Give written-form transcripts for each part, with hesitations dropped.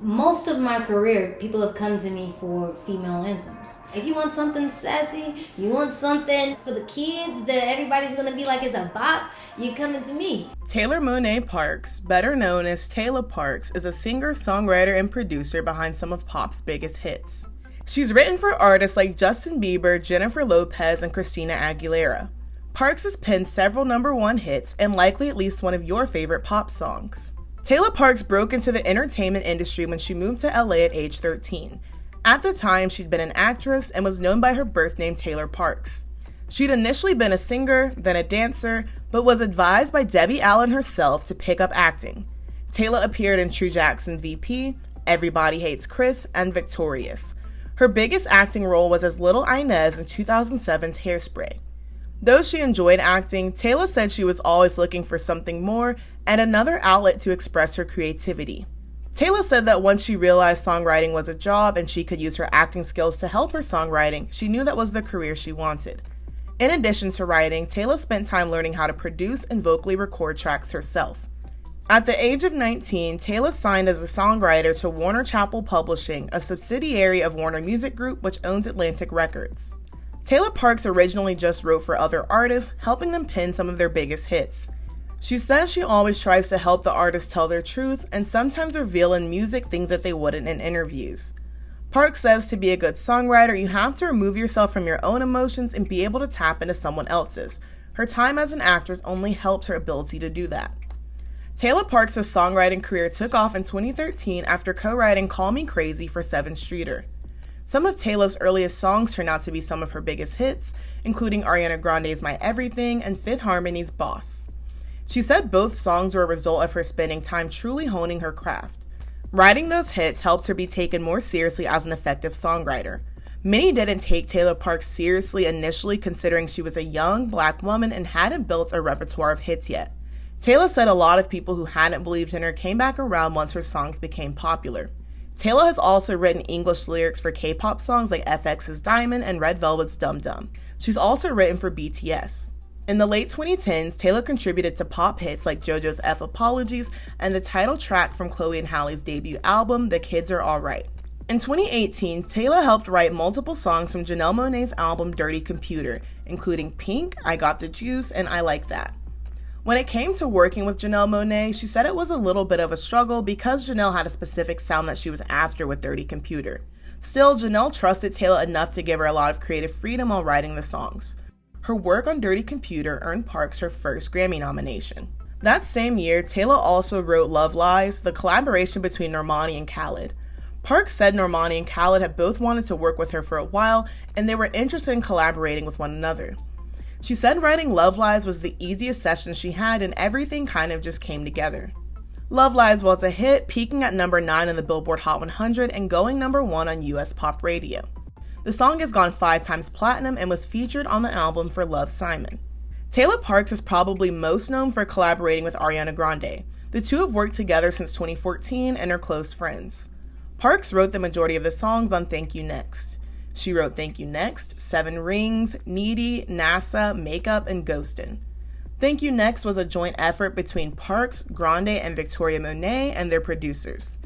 Most of my career, people have come to me for female anthems. If you want something sassy, you want something for the kids that everybody's gonna be like it's a bop, you're coming to me. Tayla Monae Parx, better known as Tayla Parx, is a singer, songwriter, and producer behind some of pop's biggest hits. She's written for artists like Justin Bieber, Jennifer Lopez, and Christina Aguilera. Parx has penned several #1 hits and likely at least one of your favorite pop songs. Tayla Parx broke into the entertainment industry when she moved to LA at age 13. At the time, she'd been an actress and was known by her birth name Tayla Parx. She'd initially been a singer, then a dancer, but was advised by Debbie Allen herself to pick up acting. Tayla appeared in True Jackson VP, Everybody Hates Chris, and Victorious. Her biggest acting role was as Little Inez in 2007's Hairspray. Though she enjoyed acting, Tayla said she was always looking for something more and another outlet to express her creativity. Tayla said that once she realized songwriting was a job and she could use her acting skills to help her songwriting, she knew that was the career she wanted. In addition to writing, Tayla spent time learning how to produce and vocally record tracks herself. At the age of 19, Tayla signed as a songwriter to Warner Chappell Publishing, a subsidiary of Warner Music Group, which owns Atlantic Records. Tayla Parx originally just wrote for other artists, helping them pen some of their biggest hits. She says she always tries to help the artists tell their truth and sometimes reveal in music things that they wouldn't in interviews. Parx says to be a good songwriter, you have to remove yourself from your own emotions and be able to tap into someone else's. Her time as an actress only helps her ability to do that. Tayla Parx's songwriting career took off in 2013 after co-writing Call Me Crazy for 7 Streeter. Some of Tayla's earliest songs turned out to be some of her biggest hits, including Ariana Grande's My Everything and Fifth Harmony's Boss. She said both songs were a result of her spending time truly honing her craft. Writing those hits helped her be taken more seriously as an effective songwriter. Many didn't take Tayla Parx seriously initially, considering she was a young Black woman and hadn't built a repertoire of hits yet. Tayla said a lot of people who hadn't believed in her came back around once her songs became popular. Tayla has also written English lyrics for K-pop songs like FX's Diamond and Red Velvet's Dum Dum. She's also written for BTS. In the late 2010s, Tayla contributed to pop hits like JoJo's F Apologies and the title track from Chloe and Halle's debut album, The Kids Are Alright. In 2018, Tayla helped write multiple songs from Janelle Monae's album Dirty Computer, including Pink, I Got the Juice, and I Like That. When it came to working with Janelle Monae, she said it was a little bit of a struggle because Janelle had a specific sound that she was after with Dirty Computer. Still, Janelle trusted Tayla enough to give her a lot of creative freedom while writing the songs. Her work on Dirty Computer earned Parx her first Grammy nomination. That same year, Tayla also wrote Love Lies, the collaboration between Normani and Khaled. Parx said Normani and Khaled had both wanted to work with her for a while, and they were interested in collaborating with one another. She said writing Love Lies was the easiest session she had, and everything kind of just came together. Love Lies was a hit, peaking at number 9 on the Billboard Hot 100 and going number 1 on US pop radio. The song has gone 5 times platinum and was featured on the album for Love, Simon. Tayla Parx is probably most known for collaborating with Ariana Grande. The two have worked together since 2014 and are close friends. Parx wrote the majority of the songs on Thank You Next. She wrote Thank You Next, 7 Rings, Needy, NASA, Makeup, and Ghostin'. Thank You Next was a joint effort between Parx, Grande, and Victoria Monet and their producers.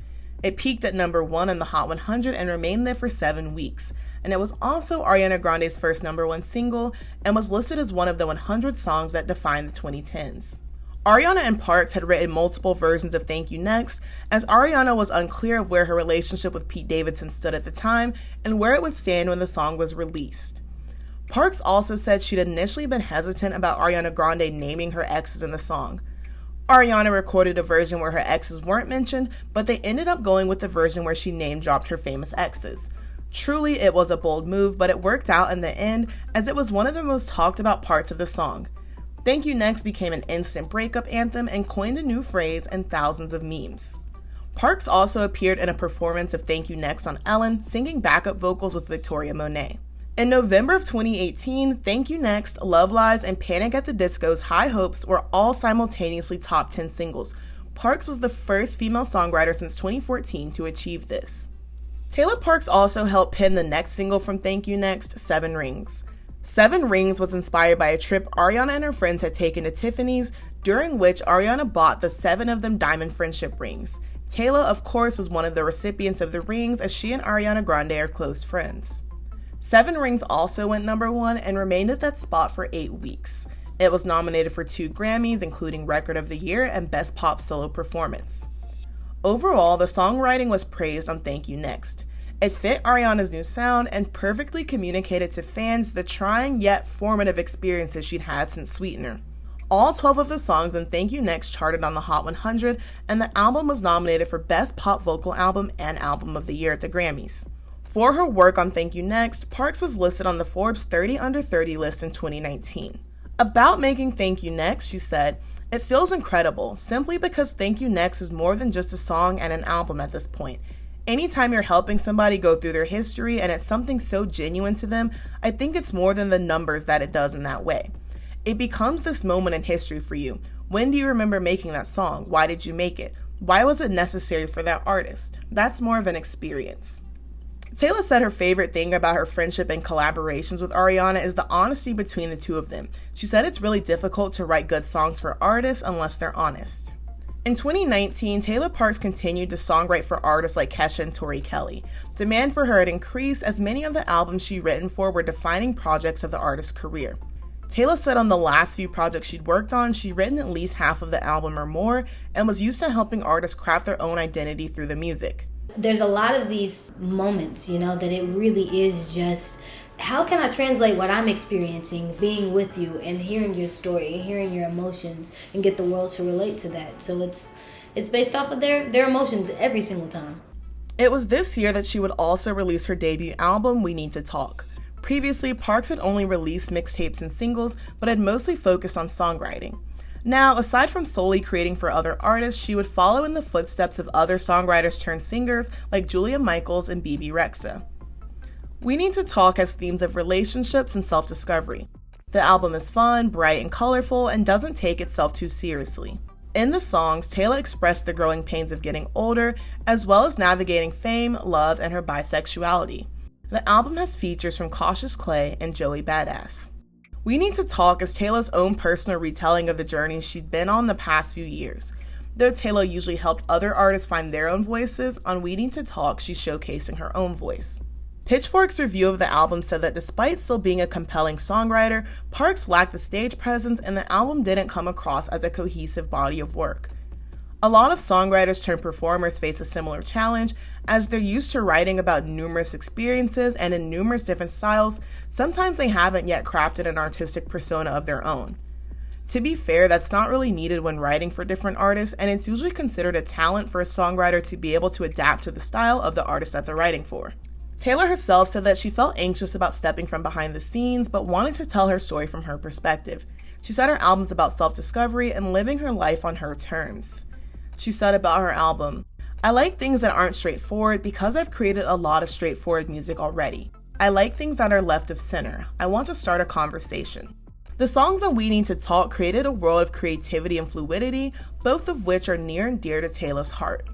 It peaked at number 1 on the Hot 100 and remained there for 7 weeks. And it was also Ariana Grande's first #1 single and was listed as one of the 100 songs that defined the 2010s. Ariana and Parx had written multiple versions of Thank You Next, as Ariana was unclear of where her relationship with Pete Davidson stood at the time and where it would stand when the song was released. Parx also said she'd initially been hesitant about Ariana Grande naming her exes in the song. Ariana recorded a version where her exes weren't mentioned, but they ended up going with the version where she name-dropped her famous exes. Truly, it was a bold move, but it worked out in the end, as it was one of the most talked about parts of the song. Thank You Next became an instant breakup anthem and coined a new phrase and thousands of memes. Parx also appeared in a performance of Thank You Next on Ellen, singing backup vocals with Victoria Monet. In November of 2018, Thank You Next, Love Lies, and Panic at the Disco's High Hopes were all simultaneously top 10 singles. Parx was the first female songwriter since 2014 to achieve this. Tayla Parx also helped pen the next single from Thank You Next, 7 Rings. 7 Rings was inspired by a trip Ariana and her friends had taken to Tiffany's, during which Ariana bought the 7 of them diamond friendship rings. Tayla, of course, was one of the recipients of the rings as she and Ariana Grande are close friends. 7 Rings also went number 1 and remained at that spot for 8 weeks. It was nominated for 2 Grammys, including Record of the Year and Best Pop Solo Performance. Overall, the songwriting was praised on Thank You Next. It fit Ariana's new sound and perfectly communicated to fans the trying yet formative experiences she'd had since Sweetener. All 12 of the songs in Thank You Next charted on the Hot 100, and the album was nominated for Best Pop Vocal Album and Album of the Year at the Grammys. For her work on Thank You Next, Parx was listed on the Forbes 30 Under 30 list in 2019. About making Thank You Next, she said, "It feels incredible, simply because Thank You Next is more than just a song and an album at this point. Anytime you're helping somebody go through their history and it's something so genuine to them, I think it's more than the numbers that it does in that way. It becomes this moment in history for you. When do you remember making that song? Why did you make it? Why was it necessary for that artist? That's more of an experience." Tayla said her favorite thing about her friendship and collaborations with Ariana is the honesty between the two of them. She said it's really difficult to write good songs for artists unless they're honest. In 2019, Tayla Parx continued to songwrite for artists like Kesha and Tori Kelly. Demand for her had increased as many of the albums she'd written for were defining projects of the artist's career. Tayla said on the last few projects she'd worked on, she'd written at least half of the album or more and was used to helping artists craft their own identity through the music. There's a lot of these moments, that it really is just, how can I translate what I'm experiencing, being with you and hearing your story and hearing your emotions and get the world to relate to that. So it's based off of their emotions every single time. It was this year that she would also release her debut album, We Need to Talk. Previously, Parx had only released mixtapes and singles, but had mostly focused on songwriting. Now, aside from solely creating for other artists, she would follow in the footsteps of other songwriters turned singers like Julia Michaels and BB Rexa. We Need to Talk has themes of relationships and self-discovery. The album is fun, bright, and colorful, and doesn't take itself too seriously. In the songs, Tayla expressed the growing pains of getting older, as well as navigating fame, love, and her bisexuality. The album has features from Cautious Clay and Joey Badass. We Need to Talk is Tayla's own personal retelling of the journey she'd been on the past few years. Though Tayla usually helped other artists find their own voices, on We Need to Talk, she's showcasing her own voice. Pitchfork's review of the album said that despite still being a compelling songwriter, Parx lacked the stage presence and the album didn't come across as a cohesive body of work. A lot of songwriters turned performers face a similar challenge, as they're used to writing about numerous experiences and in numerous different styles. Sometimes they haven't yet crafted an artistic persona of their own. To be fair, that's not really needed when writing for different artists, and it's usually considered a talent for a songwriter to be able to adapt to the style of the artist that they're writing for. Tayla herself said that she felt anxious about stepping from behind the scenes, but wanted to tell her story from her perspective. She said her album's about self-discovery and living her life on her terms. She said about her album, "I like things that aren't straightforward because I've created a lot of straightforward music already. I like things that are left of center. I want to start a conversation." The songs on We Need to Talk created a world of creativity and fluidity, both of which are near and dear to Tayla's heart.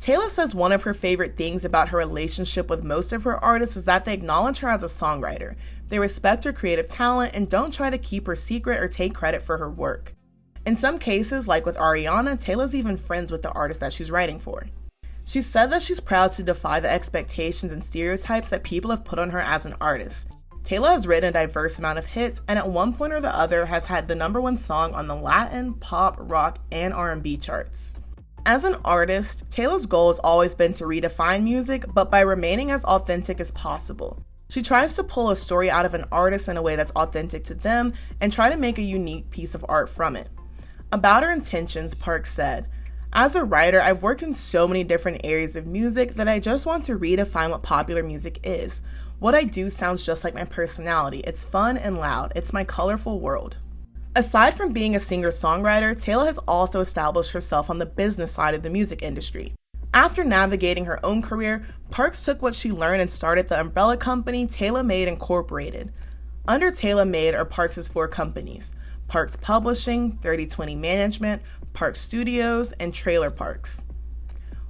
Tayla says one of her favorite things about her relationship with most of her artists is that they acknowledge her as a songwriter. They respect her creative talent and don't try to keep her secret or take credit for her work. In some cases, like with Ariana, Tayla's even friends with the artist that she's writing for. She said that she's proud to defy the expectations and stereotypes that people have put on her as an artist. Tayla has written a diverse amount of hits and at one point or the other has had the #1 song on the Latin, pop, rock, and R&B charts. As an artist, Tayla's goal has always been to redefine music, but by remaining as authentic as possible. She tries to pull a story out of an artist in a way that's authentic to them and try to make a unique piece of art from it. About her intentions, Parx said, "As a writer, I've worked in so many different areas of music that I just want to redefine what popular music is. What I do sounds just like my personality. It's fun and loud. It's my colorful world." Aside from being a singer-songwriter, Tayla has also established herself on the business side of the music industry. After navigating her own career, Parx took what she learned and started the umbrella company Taylamade Inc. Under Taylamade are Parx's 4 companies: Parx Publishing, 3020 Management, Parx Studios, and Tayla Parx.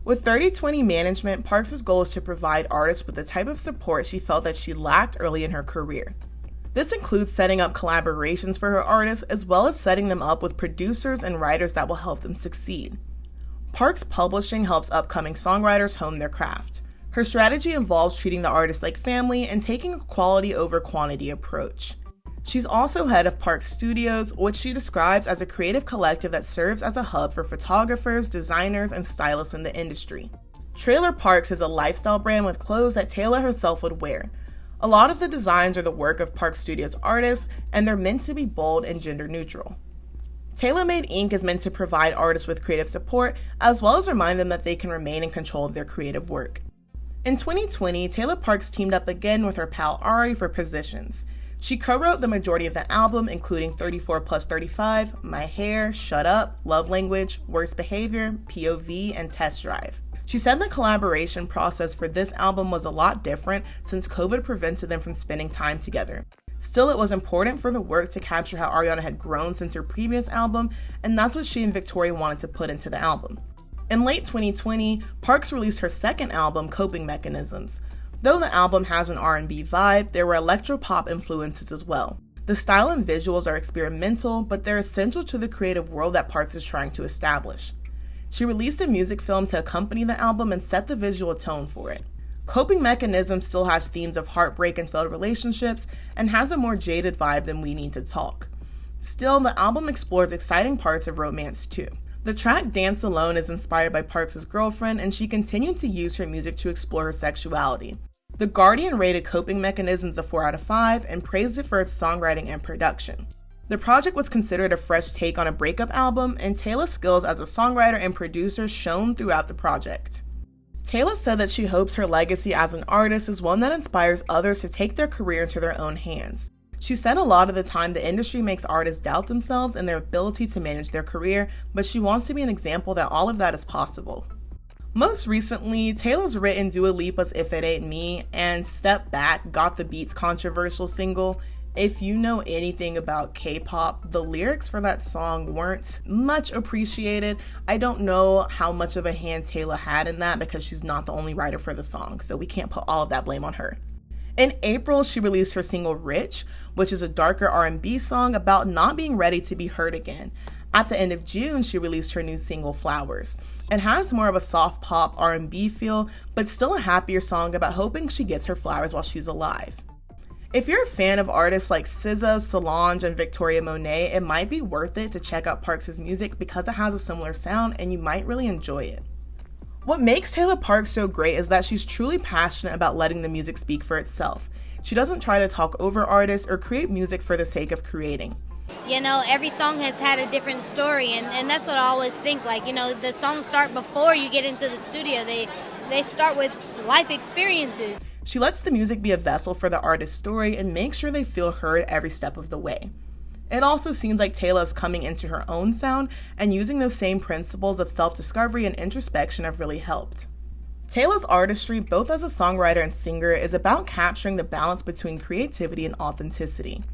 With 3020 Management, Parx's goal is to provide artists with the type of support she felt that she lacked early in her career. This includes setting up collaborations for her artists, as well as setting them up with producers and writers that will help them succeed. Parx Publishing helps upcoming songwriters hone their craft. Her strategy involves treating the artist like family and taking a quality over quantity approach. She's also head of Parx Studios, which she describes as a creative collective that serves as a hub for photographers, designers, and stylists in the industry. Tayla Parx is a lifestyle brand with clothes that Tayla herself would wear. A lot of the designs are the work of Parx Studios artists, and they're meant to be bold and gender neutral. Taylamade Inc. is meant to provide artists with creative support, as well as remind them that they can remain in control of their creative work. In 2020, Tayla Parx teamed up again with her pal Ari for Positions. She co-wrote the majority of the album, including 34+35, My Hair, Shut Up, Love Language, Worst Behavior, POV, and Test Drive. She said the collaboration process for this album was a lot different since COVID prevented them from spending time together. Still, it was important for the work to capture how Ariana had grown since her previous album, and that's what she and Victoria wanted to put into the album. In late 2020, Parx released her second album, Coping Mechanisms. Though the album has an R&B vibe, there were electropop influences as well. The style and visuals are experimental, but they're essential to the creative world that Parx is trying to establish. She released a music film to accompany the album and set the visual tone for it. Coping Mechanisms still has themes of heartbreak and failed relationships and has a more jaded vibe than We Need to Talk. Still, the album explores exciting parts of romance too. The track Dance Alone is inspired by Parx's girlfriend, and she continued to use her music to explore her sexuality. The Guardian rated Coping Mechanisms a 4 out of 5 and praised it for its songwriting and production. The project was considered a fresh take on a breakup album, and Tayla's skills as a songwriter and producer shone throughout the project. Tayla said that she hopes her legacy as an artist is one that inspires others to take their career into their own hands. She said a lot of the time the industry makes artists doubt themselves and their ability to manage their career, but she wants to be an example that all of that is possible. Most recently, Tayla's written Dua Lipa's If It Ain't Me and Step Back, Got the Beats controversial single. If you know anything about K-pop, the lyrics for that song weren't much appreciated. I don't know how much of a hand Tayla had in that because she's not the only writer for the song, so we can't put all of that blame on her. In April, she released her single Rich, which is a darker R&B song about not being ready to be heard again. At the end of June, she released her new single Flowers. It has more of a soft pop R&B feel, but still a happier song about hoping she gets her flowers while she's alive. If you're a fan of artists like SZA, Solange, and Victoria Monet, it might be worth it to check out Parx's music because it has a similar sound and you might really enjoy it. What makes Tayla Parx so great is that she's truly passionate about letting the music speak for itself. She doesn't try to talk over artists or create music for the sake of creating. You know, every song has had a different story, and that's what I always think. Like, you know, the songs start before you get into the studio. They start with life experiences. She lets the music be a vessel for the artist's story and makes sure they feel heard every step of the way. It also seems like Tayla is coming into her own sound, and using those same principles of self-discovery and introspection have really helped. Tayla's artistry, both as a songwriter and singer, is about capturing the balance between creativity and authenticity.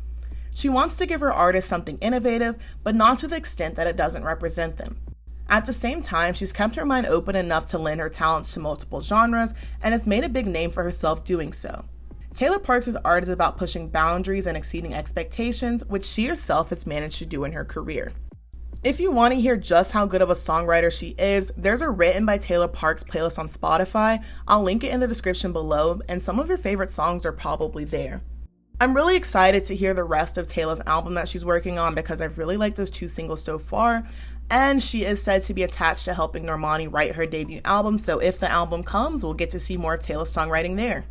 She wants to give her artists something innovative, but not to the extent that it doesn't represent them. At the same time, she's kept her mind open enough to lend her talents to multiple genres, and has made a big name for herself doing so. Tayla Parx's art is about pushing boundaries and exceeding expectations, which she herself has managed to do in her career. If you want to hear just how good of a songwriter she is, there's a Written by Tayla Parx playlist on Spotify. I'll link it in the description below, and some of her favorite songs are probably there. I'm really excited to hear the rest of Tayla's album that she's working on because I've really liked those 2 singles so far, and she is said to be attached to helping Normani write her debut album, so if the album comes, we'll get to see more of Tayla's songwriting there.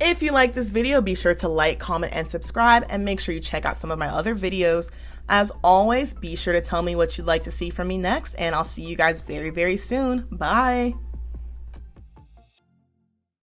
If you like this video, be sure to like, comment, and subscribe, and make sure you check out some of my other videos. As always, be sure to tell me what you'd like to see from me next, and I'll see you guys very, very soon. Bye!